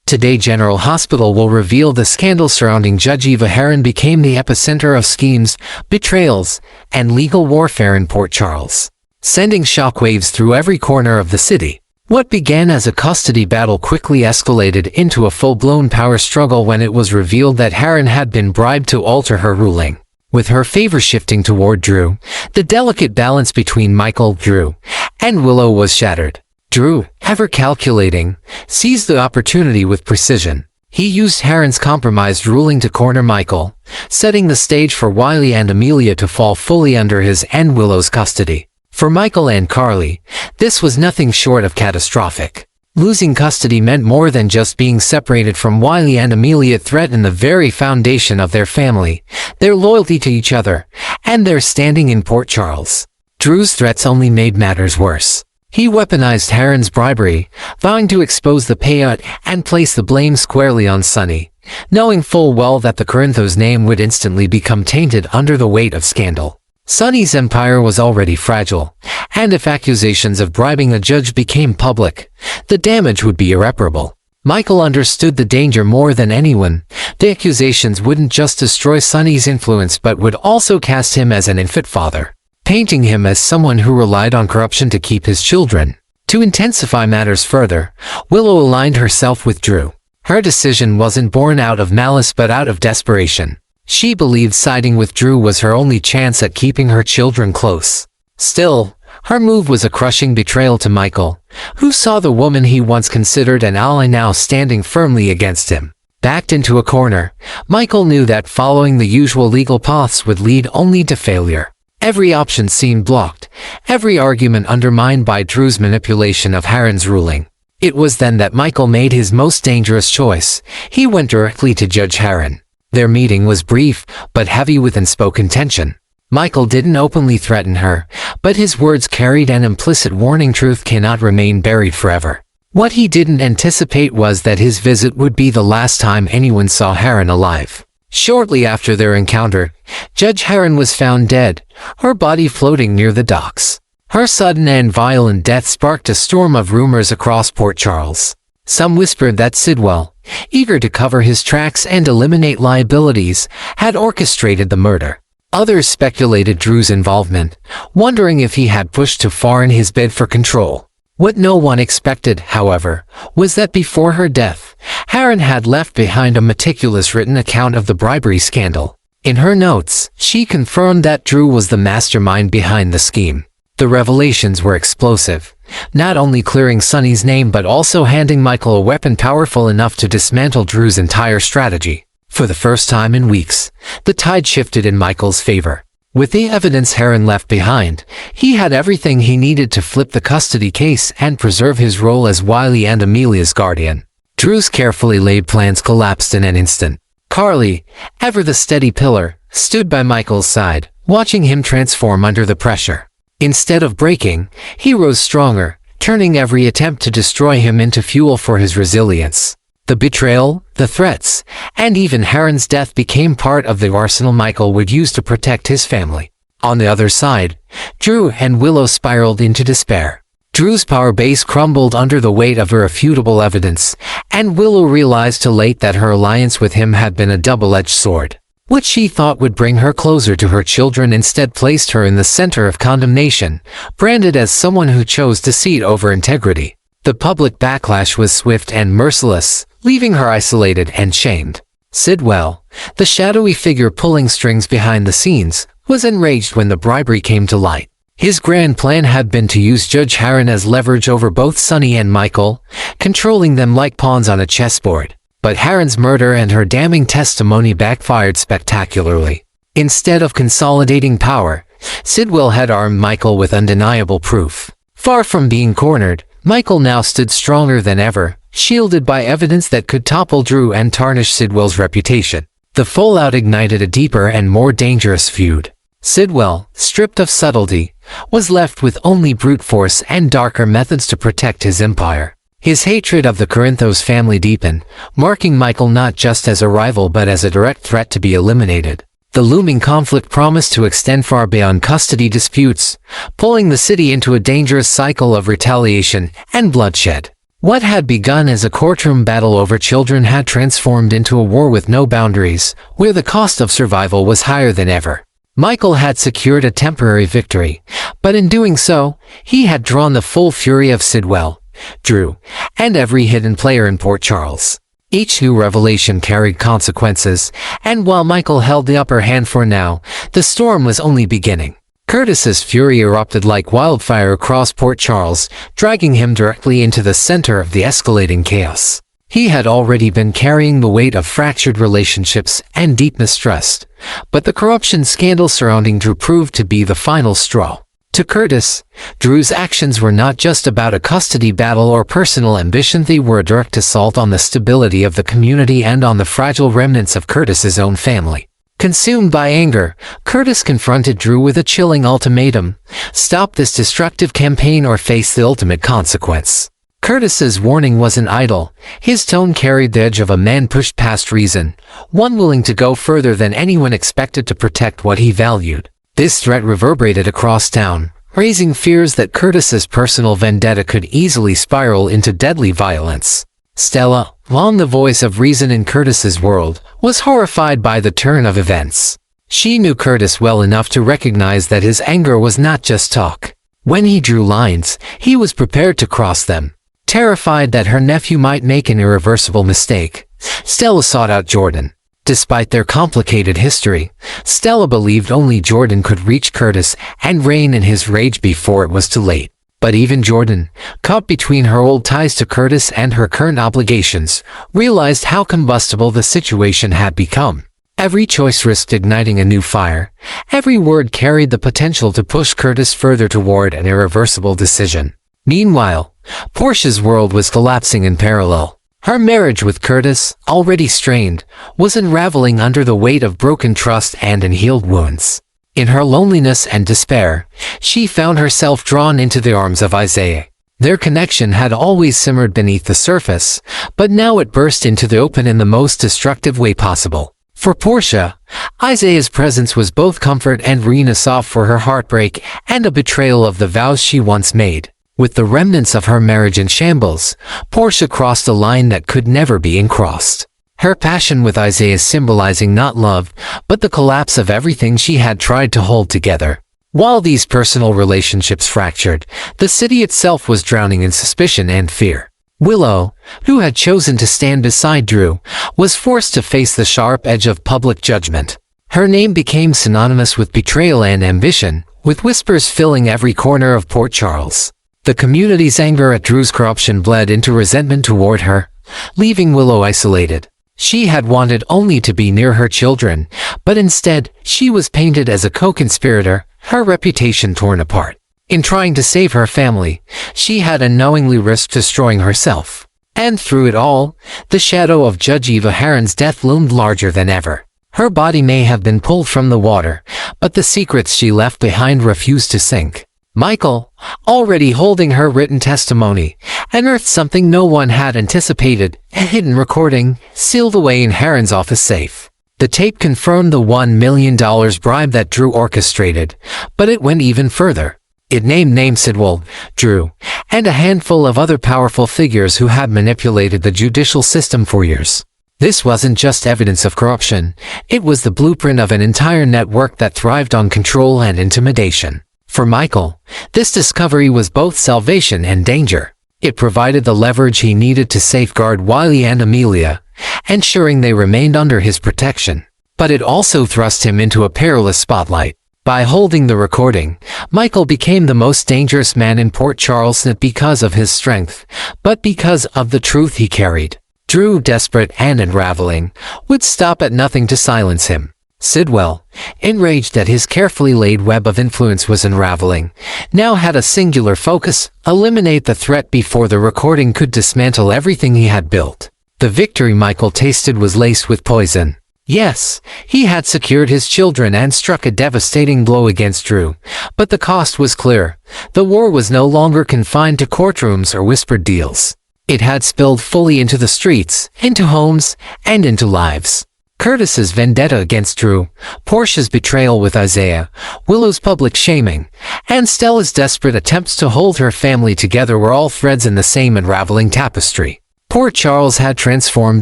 Today General Hospital will reveal the scandal surrounding Judge Eva Heron became the epicenter of schemes, betrayals, and legal warfare in Port Charles, sending shockwaves through every corner of the city. What began as a custody battle quickly escalated into a full-blown power struggle when it was revealed that Heron had been bribed to alter her ruling. With her favor shifting toward Drew, the delicate balance between Micheal, Drew, and Willow was shattered. Drew, ever calculating, seized the opportunity with precision. He used Heron's compromised ruling to corner Micheal, setting the stage for Wiley and Amelia to fall fully under his and Willow's custody. For Micheal and Carly, this was nothing short of catastrophic. Losing custody meant more than just being separated from Wiley and Amelia. It threatened the very foundation of their family, their loyalty to each other, and their standing in Port Charles. Drew's threats only made matters worse. He weaponized Heron's bribery, vowing to expose the payout and place the blame squarely on Sonny, knowing full well that the Corinthos name would instantly become tainted under the weight of scandal. Sonny's empire was already fragile, and if accusations of bribing a judge became public, the damage would be irreparable. Micheal understood the danger more than anyone. The accusations wouldn't just destroy Sonny's influence but would also cast him as an unfit father, painting him as someone who relied on corruption to keep his children. To intensify matters further, Willow aligned herself with Drew. Her decision wasn't born out of malice but out of desperation. She believed siding with Drew was her only chance at keeping her children close. Still, her move was a crushing betrayal to Micheal, who saw the woman he once considered an ally now standing firmly against him. Backed into a corner, Micheal knew that following the usual legal paths would lead only to failure. Every option seemed blocked, every argument undermined by Drew's manipulation of Heron's ruling. It was then that Micheal made his most dangerous choice. He went directly to Judge Heron. Their meeting was brief, but heavy with unspoken tension. Micheal didn't openly threaten her, but his words carried an implicit warning: truth cannot remain buried forever. What he didn't anticipate was that his visit would be the last time anyone saw Heron alive. Shortly after their encounter, Judge Heron was found dead, her body floating near the docks. Her sudden and violent death sparked a storm of rumors across Port Charles. Some whispered that Sidwell, eager to cover his tracks and eliminate liabilities, had orchestrated the murder. Others speculated Drew's involvement, wondering if he had pushed too far in his bid for control. What no one expected, however, was that before her death, Heron had left behind a meticulous written account of the bribery scandal. In her notes, she confirmed that Drew was the mastermind behind the scheme. The revelations were explosive, not only clearing Sonny's name but also handing Micheal a weapon powerful enough to dismantle Drew's entire strategy. For the first time in weeks, the tide shifted in Michael's favor. With the evidence Heron left behind, he had everything he needed to flip the custody case and preserve his role as Wiley and Amelia's guardian. Drew's carefully laid plans collapsed in an instant. Carly, ever the steady pillar, stood by Michael's side, watching him transform under the pressure. Instead of breaking, he rose stronger, turning every attempt to destroy him into fuel for his resilience. The betrayal, the threats, and even Heron's death became part of the arsenal Micheal would use to protect his family. On the other side, Drew and Willow spiraled into despair. Drew's power base crumbled under the weight of irrefutable evidence, and Willow realized too late that her alliance with him had been a double-edged sword. What she thought would bring her closer to her children instead placed her in the center of condemnation, branded as someone who chose deceit over integrity. The public backlash was swift and merciless, leaving her isolated and shamed. Sidwell, the shadowy figure pulling strings behind the scenes, was enraged when the bribery came to light. His grand plan had been to use Judge Heron as leverage over both Sonny and Micheal, controlling them like pawns on a chessboard. But Heron's murder and her damning testimony backfired spectacularly. Instead of consolidating power, Sidwell had armed Micheal with undeniable proof. Far from being cornered, Micheal now stood stronger than ever, shielded by evidence that could topple Drew and tarnish Sidwell's reputation. The fallout ignited a deeper and more dangerous feud. Sidwell, stripped of subtlety, was left with only brute force and darker methods to protect his empire. His hatred of the Corinthos family deepened, marking Micheal not just as a rival but as a direct threat to be eliminated. The looming conflict promised to extend far beyond custody disputes, pulling the city into a dangerous cycle of retaliation and bloodshed. What had begun as a courtroom battle over children had transformed into a war with no boundaries, where the cost of survival was higher than ever. Micheal had secured a temporary victory, but in doing so, he had drawn the full fury of Sidwell, Drew, and every hidden player in Port Charles. Each new revelation carried consequences, and while Micheal held the upper hand for now, the storm was only beginning. Curtis's fury erupted like wildfire across Port Charles, dragging him directly into the center of the escalating chaos. He had already been carrying the weight of fractured relationships and deep mistrust, but the corruption scandal surrounding Drew proved to be the final straw. To Curtis, Drew's actions were not just about a custody battle or personal ambition, they were a direct assault on the stability of the community and on the fragile remnants of Curtis's own family. Consumed by anger, Curtis confronted Drew with a chilling ultimatum: stop this destructive campaign or face the ultimate consequence. Curtis's warning wasn't idle. His tone carried the edge of a man pushed past reason, one willing to go further than anyone expected to protect what he valued. This threat reverberated across town, raising fears that Curtis's personal vendetta could easily spiral into deadly violence. Stella, long the voice of reason in Curtis's world, was horrified by the turn of events. She knew Curtis well enough to recognize that his anger was not just talk. When he drew lines, he was prepared to cross them. Terrified that her nephew might make an irreversible mistake, Stella sought out Jordan. Despite their complicated history, Stella believed only Jordan could reach Curtis and rein in his rage before it was too late. But even Jordan, caught between her old ties to Curtis and her current obligations, realized how combustible the situation had become. Every choice risked igniting a new fire. Every word carried the potential to push Curtis further toward an irreversible decision. Meanwhile, Portia's world was collapsing in parallel. Her marriage with Curtis, already strained, was unraveling under the weight of broken trust and unhealed wounds. In her loneliness and despair, she found herself drawn into the arms of Isaiah. Their connection had always simmered beneath the surface, but now it burst into the open in the most destructive way possible. For Portia, Isaiah's presence was both comfort and a salve for her heartbreak and a betrayal of the vows she once made. With the remnants of her marriage in shambles, Portia crossed a line that could never be uncrossed. Her passion with Isaiah symbolizing not love, but the collapse of everything she had tried to hold together. While these personal relationships fractured, the city itself was drowning in suspicion and fear. Willow, who had chosen to stand beside Drew, was forced to face the sharp edge of public judgment. Her name became synonymous with betrayal and ambition, with whispers filling every corner of Port Charles. The community's anger at Drew's corruption bled into resentment toward her, leaving Willow isolated. She had wanted only to be near her children, but instead, she was painted as a co-conspirator, her reputation torn apart. In trying to save her family, she had unknowingly risked destroying herself. And through it all, the shadow of Judge Eva Heron's death loomed larger than ever. Her body may have been pulled from the water, but the secrets she left behind refused to sink. Micheal, already holding her written testimony, unearthed something no one had anticipated: a hidden recording, sealed away in Heron's office safe. The tape confirmed the $1 million bribe that Drew orchestrated, but it went even further. It named Sidwell, Drew, and a handful of other powerful figures who had manipulated the judicial system for years. This wasn't just evidence of corruption, it was the blueprint of an entire network that thrived on control and intimidation. For Micheal, this discovery was both salvation and danger. It provided the leverage he needed to safeguard Wiley and Amelia, ensuring they remained under his protection. But it also thrust him into a perilous spotlight. By holding the recording, Micheal became the most dangerous man in Port Charles, not because of his strength, but because of the truth he carried. Drew, desperate and unraveling, would stop at nothing to silence him. Sidwell, enraged that his carefully laid web of influence was unraveling, now had a singular focus: eliminate the threat before the recording could dismantle everything he had built. The victory Micheal tasted was laced with poison. Yes, he had secured his children and struck a devastating blow against Drew, but the cost was clear. The war was no longer confined to courtrooms or whispered deals. It had spilled fully into the streets, into homes, and into lives. Curtis's vendetta against Drew, Portia's betrayal with Isaiah, Willow's public shaming, and Stella's desperate attempts to hold her family together were all threads in the same unraveling tapestry. Port Charles had transformed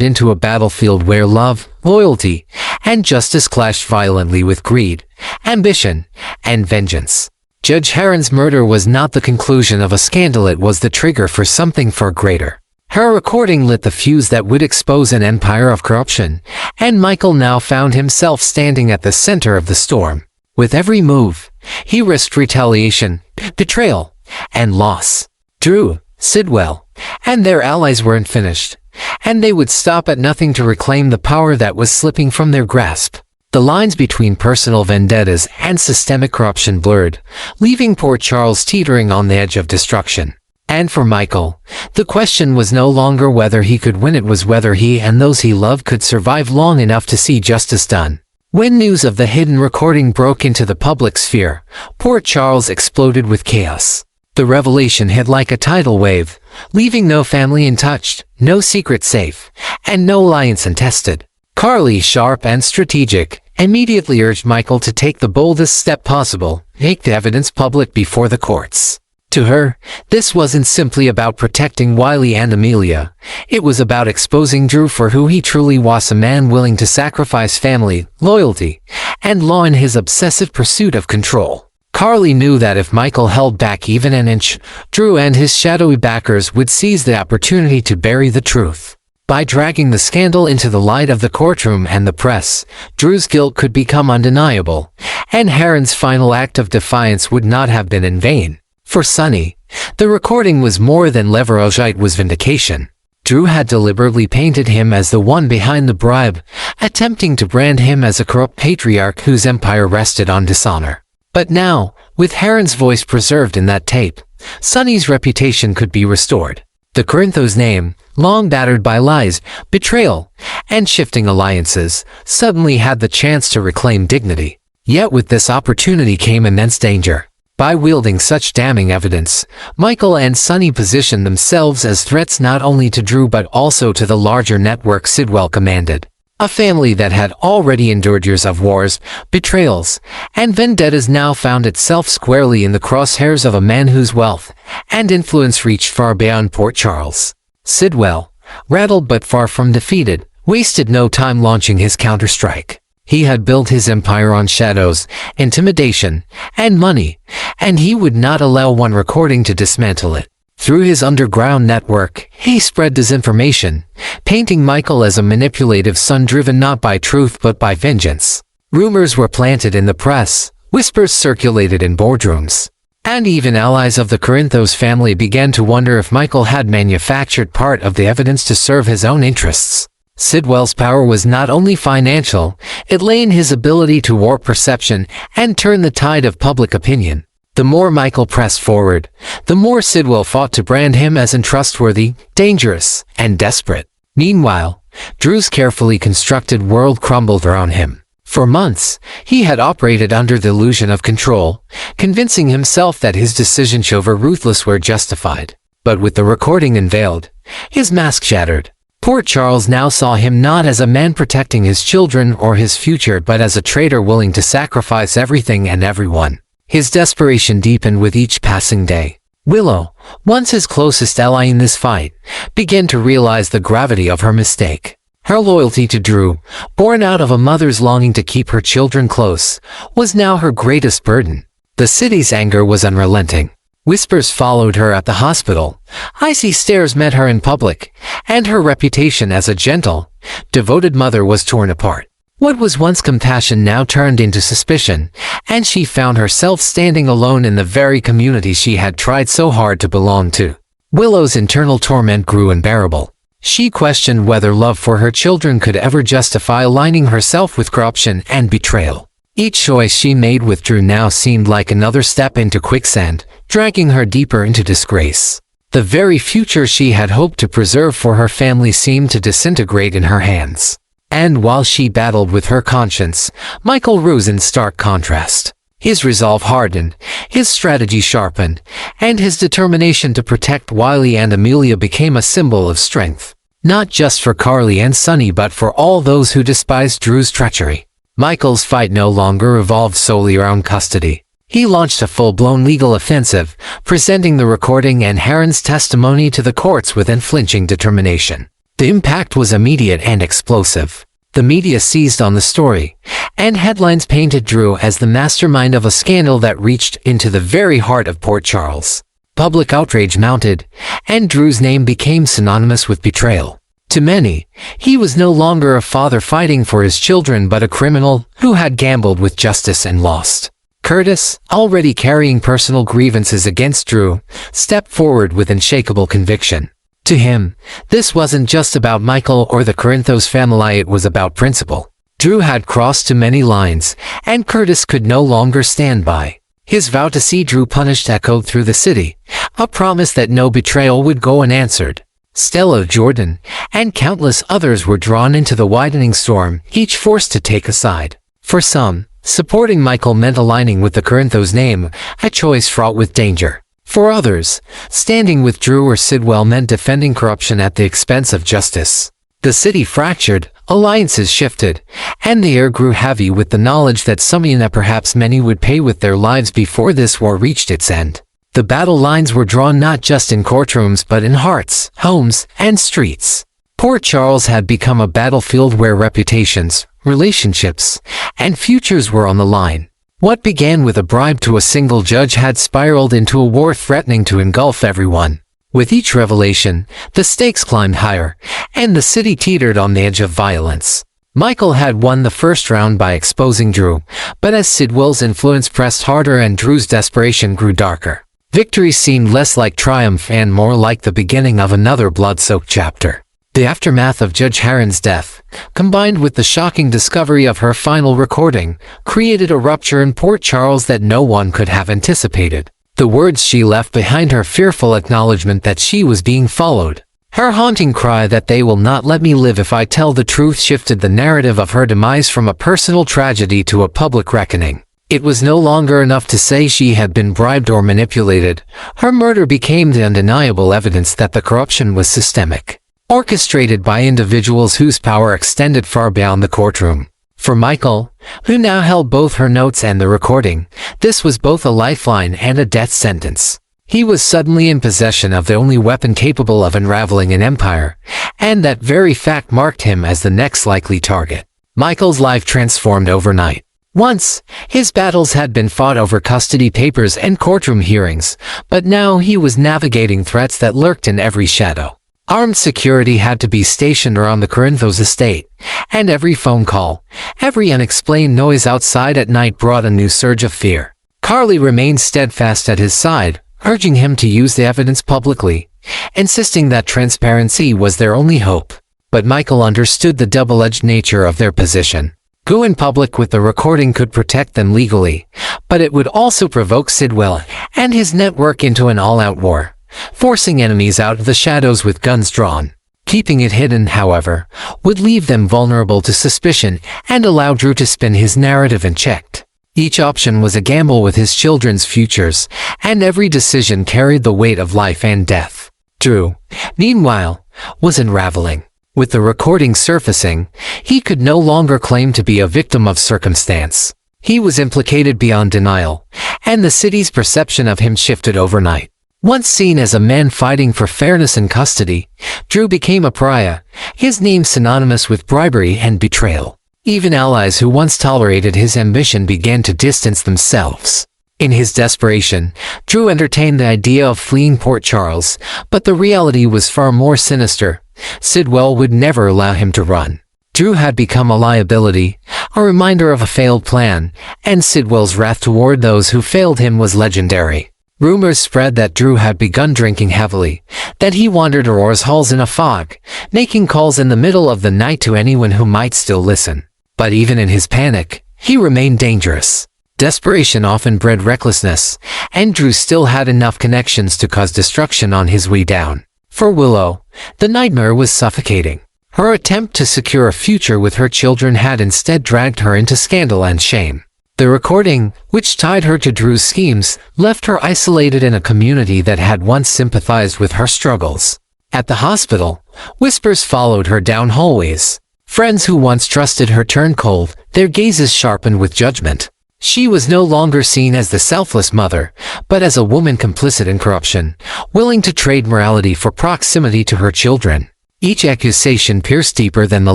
into a battlefield where love, loyalty, and justice clashed violently with greed, ambition, and vengeance. Judge Heron's murder was not the conclusion of a scandal, it was the trigger for something far greater. Her recording lit the fuse that would expose an empire of corruption, and Micheal now found himself standing at the center of the storm. With every move, he risked retaliation, betrayal, and loss. Drew, Sidwell, and their allies weren't finished, and they would stop at nothing to reclaim the power that was slipping from their grasp. The lines between personal vendettas and systemic corruption blurred, leaving Port Charles teetering on the edge of destruction. And for Micheal, the question was no longer whether he could win, it was whether he and those he loved could survive long enough to see justice done. When news of the hidden recording broke into the public sphere, Port Charles exploded with chaos. The revelation hit like a tidal wave, leaving no family untouched, no secret safe, and no alliance untested. Carly, sharp and strategic, immediately urged Micheal to take the boldest step possible, make the evidence public before the courts. To her, this wasn't simply about protecting Wiley and Amelia. It was about exposing Drew for who he truly was, a man willing to sacrifice family, loyalty, and law in his obsessive pursuit of control. Carly knew that if Micheal held back even an inch, Drew and his shadowy backers would seize the opportunity to bury the truth. By dragging the scandal into the light of the courtroom and the press, Drew's guilt could become undeniable, and Heron's final act of defiance would not have been in vain. For Sonny, the recording was more than leverage, it was vindication. Drew had deliberately painted him as the one behind the bribe, attempting to brand him as a corrupt patriarch whose empire rested on dishonor. But now, with Heron's voice preserved in that tape, Sonny's reputation could be restored. The Corinthos name, long battered by lies, betrayal, and shifting alliances, suddenly had the chance to reclaim dignity. Yet with this opportunity came immense danger. By wielding such damning evidence, Micheal and Sonny positioned themselves as threats not only to Drew but also to the larger network Sidwell commanded. A family that had already endured years of wars, betrayals, and vendettas now found itself squarely in the crosshairs of a man whose wealth and influence reached far beyond Port Charles. Sidwell, rattled but far from defeated, wasted no time launching his counterstrike. He had built his empire on shadows, intimidation, and money, and he would not allow one recording to dismantle it. Through his underground network, he spread disinformation, painting Micheal as a manipulative son driven not by truth but by vengeance. Rumors were planted in the press, whispers circulated in boardrooms, and even allies of the Corinthos family began to wonder if Micheal had manufactured part of the evidence to serve his own interests. Sidwell's power was not only financial, it lay in his ability to warp perception and turn the tide of public opinion. The more Micheal pressed forward, the more Sidwell fought to brand him as untrustworthy, dangerous, and desperate. Meanwhile, Drew's carefully constructed world crumbled around him. For months, he had operated under the illusion of control, convincing himself that his decisions over ruthless were justified. But with the recording unveiled, his mask shattered. Port Charles now saw him not as a man protecting his children or his future but as a traitor willing to sacrifice everything and everyone. His desperation deepened with each passing day. Willow, once his closest ally in this fight, began to realize the gravity of her mistake. Her loyalty to Drew, born out of a mother's longing to keep her children close, was now her greatest burden. The city's anger was unrelenting. Whispers followed her at the hospital, icy stares met her in public, and her reputation as a gentle, devoted mother was torn apart. What was once compassion now turned into suspicion, and she found herself standing alone in the very community she had tried so hard to belong to. Willow's internal torment grew unbearable. She questioned whether love for her children could ever justify aligning herself with corruption and betrayal. Each choice she made with Drew now seemed like another step into quicksand, dragging her deeper into disgrace. The very future she had hoped to preserve for her family seemed to disintegrate in her hands. And while she battled with her conscience, Micheal rose in stark contrast. His resolve hardened, his strategy sharpened, and his determination to protect Wiley and Amelia became a symbol of strength. Not just for Carly and Sunny but for all those who despised Drew's treachery. Michael's fight no longer revolved solely around custody. He launched a full-blown legal offensive, presenting the recording and Heron's testimony to the courts with unflinching determination. The impact was immediate and explosive. The media seized on the story, and headlines painted Drew as the mastermind of a scandal that reached into the very heart of Port Charles. Public outrage mounted, and Drew's name became synonymous with betrayal. To many, he was no longer a father fighting for his children but a criminal who had gambled with justice and lost. Curtis, already carrying personal grievances against Drew, stepped forward with unshakable conviction. To him, this wasn't just about Michael or the Corinthos family, it was about principle. Drew had crossed too many lines, and Curtis could no longer stand by. His vow to see Drew punished echoed through the city, a promise that no betrayal would go unanswered. Stella, Jordan, and countless others were drawn into the widening storm, each forced to take a side. For some, supporting Michael meant aligning with the Corinthos name, a choice fraught with danger. For others, standing with Drew or Sidwell meant defending corruption at the expense of justice. The city fractured, alliances shifted, and the air grew heavy with the knowledge that some and perhaps many would pay with their lives before this war reached its end. The battle lines were drawn not just in courtrooms but in hearts, homes, and streets. Port Charles had become a battlefield where reputations, relationships, and futures were on the line. What began with a bribe to a single judge had spiraled into a war threatening to engulf everyone. With each revelation, the stakes climbed higher, and the city teetered on the edge of violence. Michael had won the first round by exposing Drew, but as Sidwell's influence pressed harder and Drew's desperation grew darker, victory seemed less like triumph and more like the beginning of another blood-soaked chapter. The aftermath of Judge Heron's death, combined with the shocking discovery of her final recording, created a rupture in Port Charles that no one could have anticipated. The words she left behind, her fearful acknowledgement that she was being followed, her haunting cry that they will not let me live if I tell the truth, shifted the narrative of her demise from a personal tragedy to a public reckoning. It was no longer enough to say she had been bribed or manipulated. Her murder became the undeniable evidence that the corruption was systemic, orchestrated by individuals whose power extended far beyond the courtroom. For Michael, who now held both her notes and the recording, this was both a lifeline and a death sentence. He was suddenly in possession of the only weapon capable of unraveling an empire, and that very fact marked him as the next likely target. Michael's life transformed overnight. Once, his battles had been fought over custody papers and courtroom hearings, but now he was navigating threats that lurked in every shadow. Armed security had to be stationed around the Corinthos estate, and every phone call, every unexplained noise outside at night brought a new surge of fear. Carly remained steadfast at his side, urging him to use the evidence publicly, insisting that transparency was their only hope. But Michael understood the double-edged nature of their position. Going public with the recording could protect them legally, but it would also provoke Sidwell and his network into an all-out war, forcing enemies out of the shadows with guns drawn. Keeping it hidden, however, would leave them vulnerable to suspicion and allow Drew to spin his narrative unchecked. Each option was a gamble with his children's futures, and every decision carried the weight of life and death. Drew, meanwhile, was unraveling. With the recording surfacing, he could no longer claim to be a victim of circumstance. He was implicated beyond denial, and the city's perception of him shifted overnight. Once seen as a man fighting for fairness and custody, Drew became a pariah, his name synonymous with bribery and betrayal. Even allies who once tolerated his ambition began to distance themselves. In his desperation, Drew entertained the idea of fleeing Port Charles, but the reality was far more sinister. Sidwell would never allow him to run. Drew had become a liability, a reminder of a failed plan, and Sidwell's wrath toward those who failed him was legendary. Rumors spread that Drew had begun drinking heavily, that he wandered Aurora's halls in a fog, making calls in the middle of the night to anyone who might still listen. But even in his panic, he remained dangerous. Desperation often bred recklessness, and Drew still had enough connections to cause destruction on his way down. For Willow, the nightmare was suffocating. Her attempt to secure a future with her children had instead dragged her into scandal and shame. The recording, which tied her to Drew's schemes, left her isolated in a community that had once sympathized with her struggles. At the hospital, whispers followed her down hallways. Friends who once trusted her turned cold, their gazes sharpened with judgment. She was no longer seen as the selfless mother, but as a woman complicit in corruption, willing to trade morality for proximity to her children. Each accusation pierced deeper than the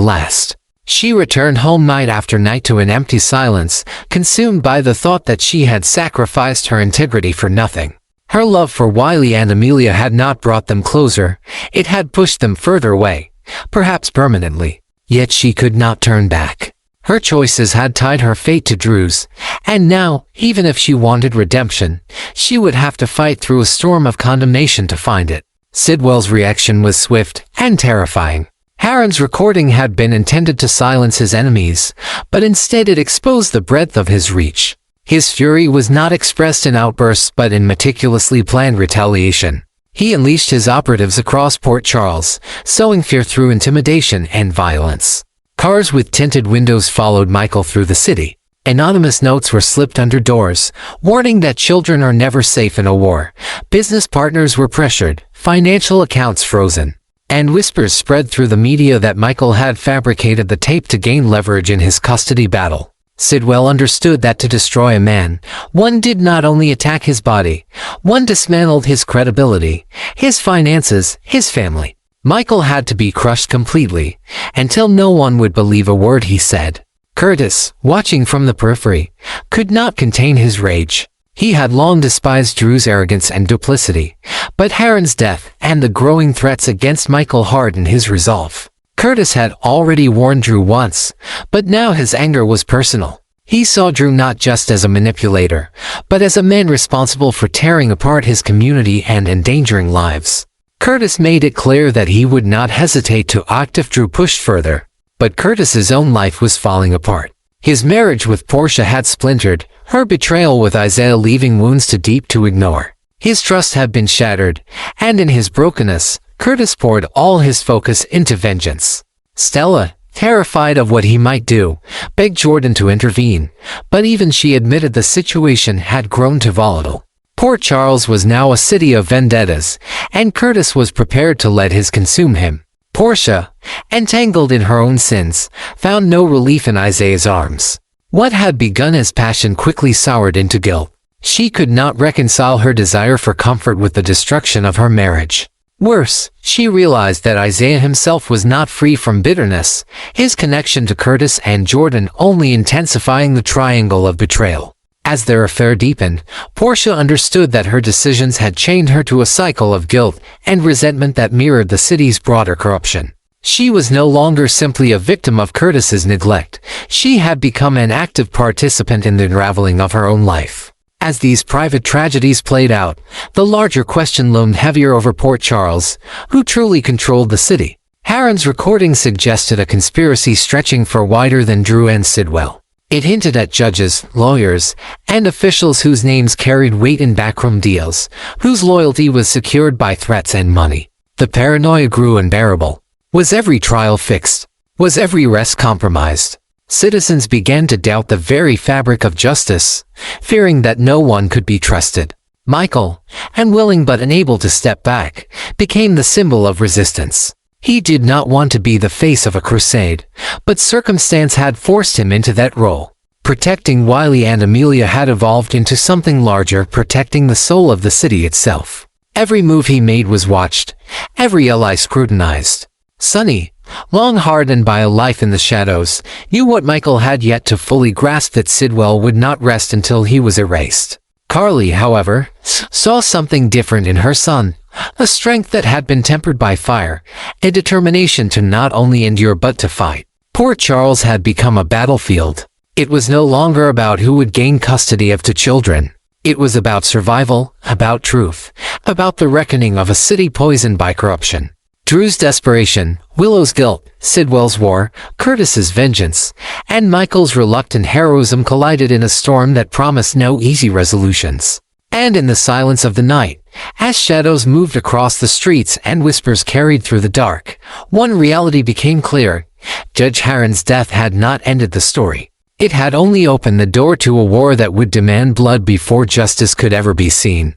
last. She returned home night after night to an empty silence, consumed by the thought that she had sacrificed her integrity for nothing. Her love for Wiley and Amelia had not brought them closer, it had pushed them further away, perhaps permanently. Yet she could not turn back. Her choices had tied her fate to Drew's, and now, even if she wanted redemption, she would have to fight through a storm of condemnation to find it. Sidwell's reaction was swift and terrifying. Heron's recording had been intended to silence his enemies, but instead it exposed the breadth of his reach. His fury was not expressed in outbursts but in meticulously planned retaliation. He unleashed his operatives across Port Charles, sowing fear through intimidation and violence. Cars with tinted windows followed Micheal through the city. Anonymous notes were slipped under doors, warning that children are never safe in a war. Business partners were pressured, financial accounts frozen. And whispers spread through the media that Micheal had fabricated the tape to gain leverage in his custody battle. Sidwell understood that to destroy a man, one did not only attack his body, one dismantled his credibility, his finances, his family. Micheal had to be crushed completely, until no one would believe a word he said. Curtis, watching from the periphery, could not contain his rage. He had long despised Drew's arrogance and duplicity, but Heron's death and the growing threats against Micheal hardened his resolve. Curtis had already warned Drew once, but now his anger was personal. He saw Drew not just as a manipulator, but as a man responsible for tearing apart his community and endangering lives. Curtis made it clear that he would not hesitate to act if Drew pushed further. But Curtis's own life was falling apart. His marriage with Portia had splintered, her betrayal with Isaiah leaving wounds too deep to ignore. His trust had been shattered, and in his brokenness, Curtis poured all his focus into vengeance. Stella, terrified of what he might do, begged Jordan to intervene, but even she admitted the situation had grown too volatile. Port Charles was now a city of vendettas, and Curtis was prepared to let his consume him. Portia, entangled in her own sins, found no relief in Isaiah's arms. What had begun as passion quickly soured into guilt. She could not reconcile her desire for comfort with the destruction of her marriage. Worse, she realized that Isaiah himself was not free from bitterness, his connection to Curtis and Jordan only intensifying the triangle of betrayal. As their affair deepened, Portia understood that her decisions had chained her to a cycle of guilt and resentment that mirrored the city's broader corruption. She was no longer simply a victim of Curtis's neglect. She had become an active participant in the unraveling of her own life. As these private tragedies played out, the larger question loomed heavier over Port Charles, who truly controlled the city. Heron's recording suggested a conspiracy stretching far wider than Drew and Sidwell. It hinted at judges, lawyers, and officials whose names carried weight in backroom deals, whose loyalty was secured by threats and money. The paranoia grew unbearable. Was every trial fixed? Was every arrest compromised? Citizens began to doubt the very fabric of justice, fearing that no one could be trusted. Micheal, unwilling but unable to step back, became the symbol of resistance. He did not want to be the face of a crusade, but circumstance had forced him into that role. Protecting Wiley and Amelia had evolved into something larger, protecting the soul of the city itself. Every move he made was watched, every ally scrutinized. Sonny, long hardened by a life in the shadows, knew what Micheal had yet to fully grasp, that Sidwell would not rest until he was erased. Carly, however, saw something different in her son. A strength that had been tempered by fire, a determination to not only endure but to fight. Port Charles had become a battlefield. It was no longer about who would gain custody of the children. It was about survival, about truth, about the reckoning of a city poisoned by corruption. Drew's desperation, Willow's guilt, Sidwell's war, Curtis's vengeance, and Michael's reluctant heroism collided in a storm that promised no easy resolutions. And in the silence of the night, as shadows moved across the streets and whispers carried through the dark, one reality became clear. Judge Heron's death had not ended the story. It had only opened the door to a war that would demand blood before justice could ever be seen.